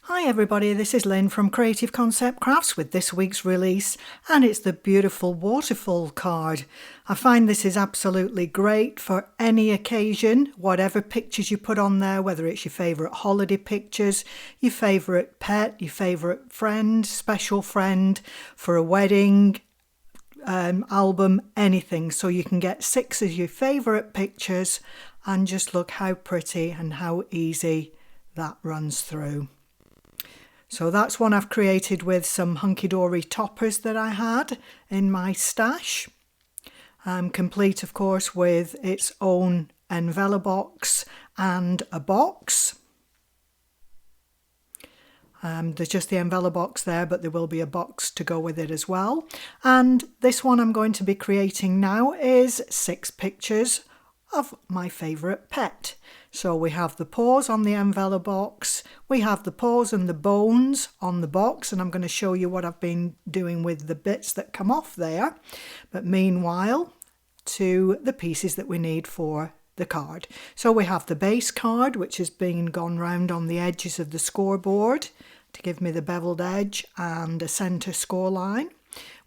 Hi everybody, this is Lynn from Creative Concept Crafts with this week's release, and it's the beautiful Waterfall card. I find this is absolutely great for any occasion, whatever pictures you put on there, whether it's your favourite holiday pictures, your favourite pet, your favourite friend, special friend, for a wedding, album, anything. So you can get 6 of your favourite pictures and just look how pretty and how easy that runs through. So that's one I've created with some hunky-dory toppers that I had in my stash. Complete, of course, with its own envelope box and a box. There's just the envelope box there, but there will be a box to go with it as well. And this one I'm going to be creating now is 6 pictures of my favourite pet. So we have the paws on the envelope box, we have the paws and the bones on the box, and I'm going to show you what I've been doing with the bits that come off there. But meanwhile, to the pieces that we need for the card. So we have the base card, which has been gone round on the edges of the scoreboard to give me the beveled edge and a centre score line.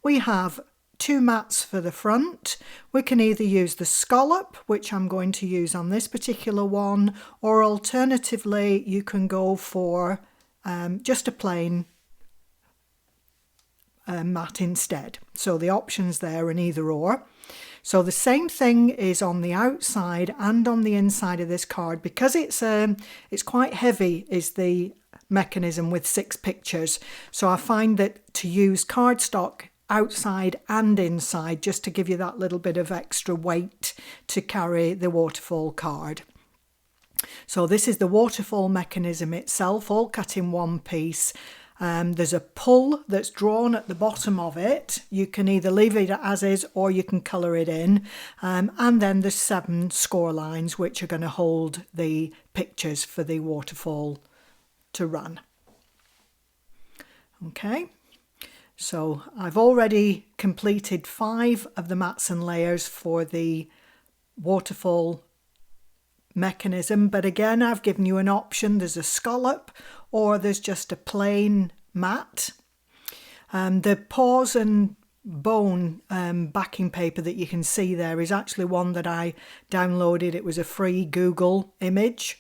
We have 2 mats for the front. We can either use the scallop, which I'm going to use on this particular one, or alternatively you can go for just a plain mat instead. So the options there in either or. So the same thing is on the outside and on the inside of this card. Because it's quite heavy is the mechanism with 6 pictures. So I find that to use cardstock outside and inside, just to give you that little bit of extra weight to carry the waterfall card. So this is the waterfall mechanism itself, all cut in one piece. There's a pull that's drawn at the bottom of it. You can either leave it as is or you can colour it in. And then there's 7 score lines which are going to hold the pictures for the waterfall to run. Okay. So I've already completed 5 of the mats and layers for the waterfall mechanism, but again I've given you an option. There's a scallop or there's just a plain mat. The paws and bone backing paper that you can see there is actually one that I downloaded. It was a free Google image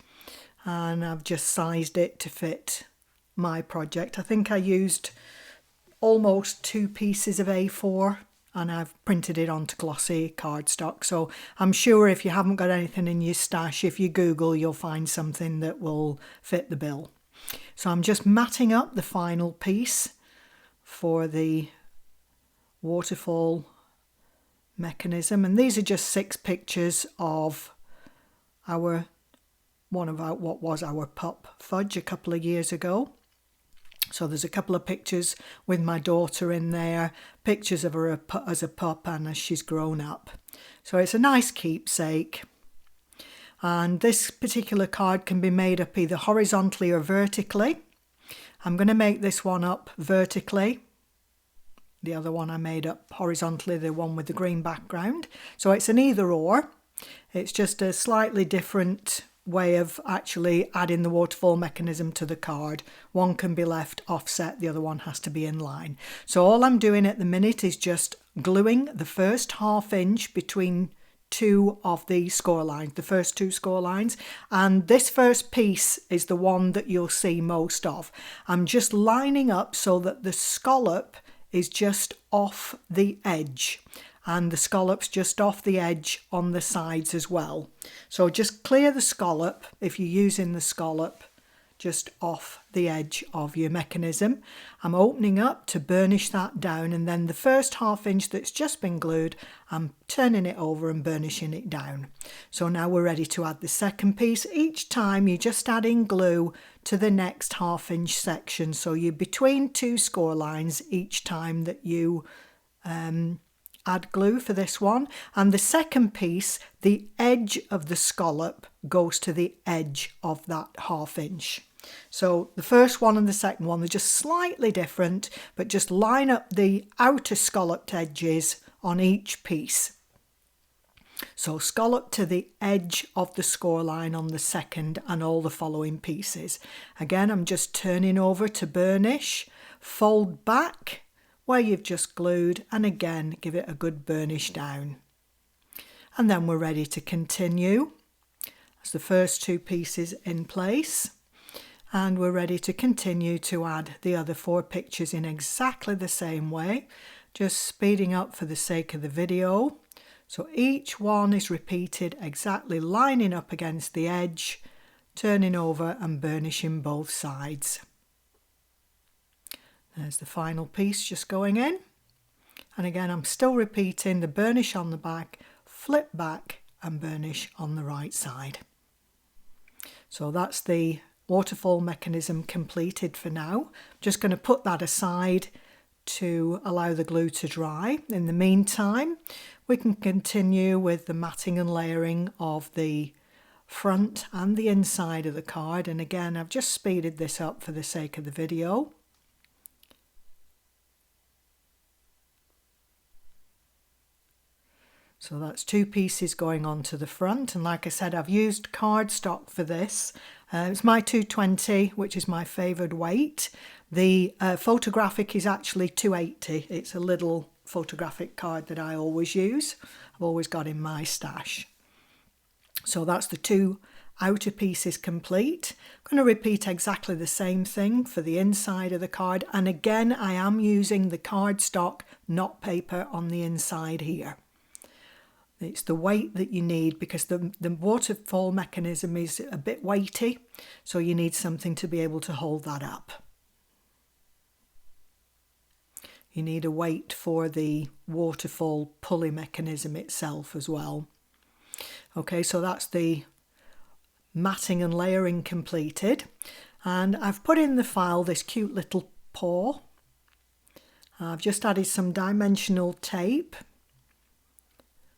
and I've just sized it to fit my project. I think I used almost 2 pieces of A4 and I've printed it onto glossy cardstock. So I'm sure if you haven't got anything in your stash, if you Google, you'll find something that will fit the bill. So I'm just matting up the final piece for the waterfall mechanism. And these are just 6 pictures of what was our pup Fudge a couple of years ago. So there's a couple of pictures with my daughter in there, pictures of her as a pup and as she's grown up. So it's a nice keepsake. And this particular card can be made up either horizontally or vertically. I'm going to make this one up vertically. The other one I made up horizontally, the one with the green background. So it's an either or. It's just a slightly different way of actually adding the waterfall mechanism to the card. One can be left offset, the other one has to be in line. So all I'm doing at the minute is just gluing the first ½ inch between 2 of the score lines, the first 2 score lines, and this first piece is the one that you'll see most of. I'm just lining up so that the scallop is just off the edge. And the scallop's just off the edge on the sides as well. So just clear the scallop, if you're using the scallop, just off the edge of your mechanism. I'm opening up to burnish that down, and then the first ½ inch that's just been glued, I'm turning it over and burnishing it down. So now we're ready to add the second piece. Each time you're just adding glue to the next ½ inch section. So you're between 2 score lines each time that you add glue for this one. And the second piece, the edge of the scallop goes to the edge of that ½ inch. So the first one and the second one, they're just slightly different, but just line up the outer scalloped edges on each piece. So scallop to the edge of the score line on the second and all the following pieces. Again, I'm just turning over to burnish, fold back where you've just glued, and again give it a good burnish down. And then we're ready to continue. That's the first two pieces in place. And we're ready to continue to add the other 4 pictures in exactly the same way, just speeding up for the sake of the video. So each one is repeated exactly, lining up against the edge, turning over and burnishing both sides. There's the final piece just going in. And again, I'm still repeating the burnish on the back, flip back and burnish on the right side. So that's the waterfall mechanism completed for now. Just going to put that aside to allow the glue to dry. In the meantime, we can continue with the matting and layering of the front and the inside of the card. And again, I've just speeded this up for the sake of the video. So that's 2 pieces going on to the front, and like I said, I've used cardstock for this. It's my 220, which is my favoured weight. The photographic is actually 280. It's a little photographic card that I always use. I've always got in my stash. So that's the 2 outer pieces complete. I'm going to repeat exactly the same thing for the inside of the card, and again I am using the cardstock, not paper, on the inside here. It's the weight that you need because the waterfall mechanism is a bit weighty, so you need something to be able to hold that up. You need a weight for the waterfall pulley mechanism itself as well. Okay, so that's the matting and layering completed, and I've put in the file this cute little paw. I've just added some dimensional tape,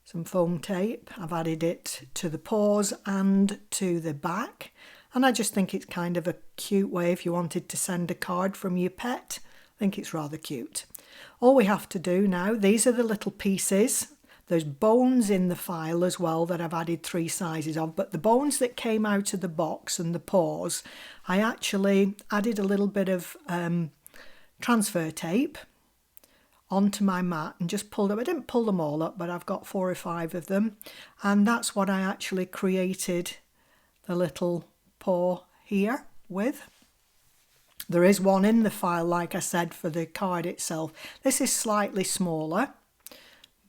some foam tape. I've added it to the paws and to the back, and I just think it's kind of a cute way if you wanted to send a card from your pet. I think it's rather cute. All we have to do now, these are the little pieces. There's bones in the file as well that I've added 3 sizes of, but the bones that came out of the box and the paws, I actually added a little bit of transfer tape onto my mat and just pulled up. I didn't pull them all up, but I've got 4 or 5 of them, and that's what I actually created the little paw here with. There is one in the file, like I said, for the card itself. This is slightly smaller,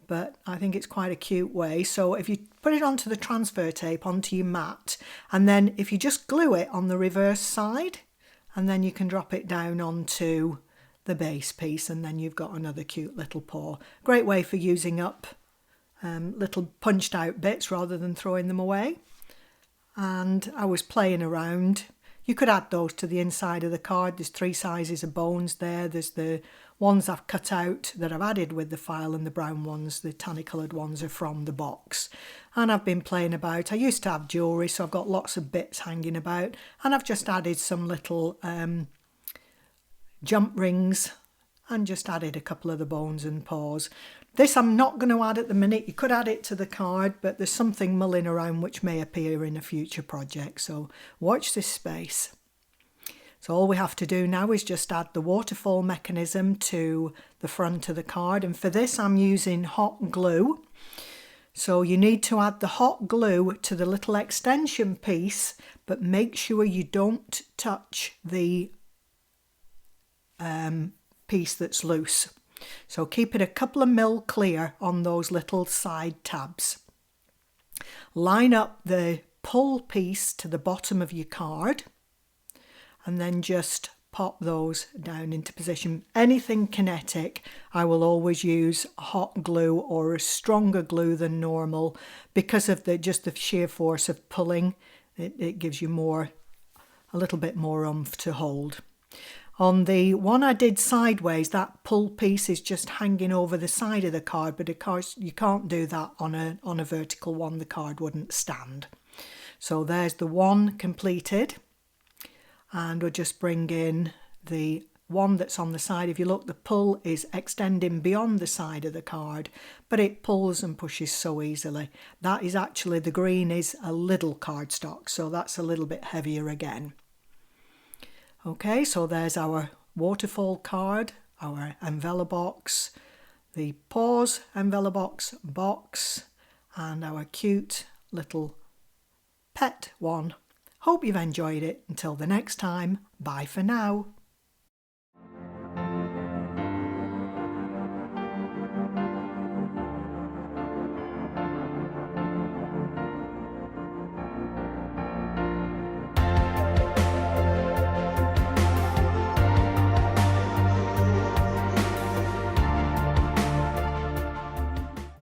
but I think it's quite a cute way. So if you put it onto the transfer tape onto your mat, and then if you just glue it on the reverse side, and then you can drop it down onto the base piece, and then you've got another cute little paw. Great way for using up little punched out bits rather than throwing them away. And I was playing around. You could add those to the inside of the card. There's 3 sizes of bones there. There's the ones I've cut out that I've added with the file, and the brown ones, the tanny coloured ones, are from the box. And I've been playing about. I used to have jewellery, so I've got lots of bits hanging about, and I've just added some little jump rings and just added a couple of the bones and paws. This I'm not going to add at the minute. You could add it to the card, but there's something mulling around which may appear in a future project, so watch this space. So all we have to do now is just add the waterfall mechanism to the front of the card, and for this I'm using hot glue. So you need to add the hot glue to the little extension piece, but make sure you don't touch the piece that's loose. So keep it a couple of mil clear on those little side tabs. Line up the pull piece to the bottom of your card, and then just pop those down into position. Anything kinetic, I will always use hot glue or a stronger glue than normal because of the sheer force of pulling. It gives you a little bit more oomph to hold. On the one I did sideways, that pull piece is just hanging over the side of the card, but of course you can't do that on a vertical one. The card wouldn't stand. So there's the one completed, and we'll just bring in the one that's on the side, if you look, the pull is extending beyond the side of the card, but it pulls and pushes so easily. That is actually, the green is a little cardstock, so that's a little bit heavier again. Okay, so there's our waterfall card, our envelope box, the pause envelope box, and our cute little pet one. Hope you've enjoyed it. Until the next time, bye for now.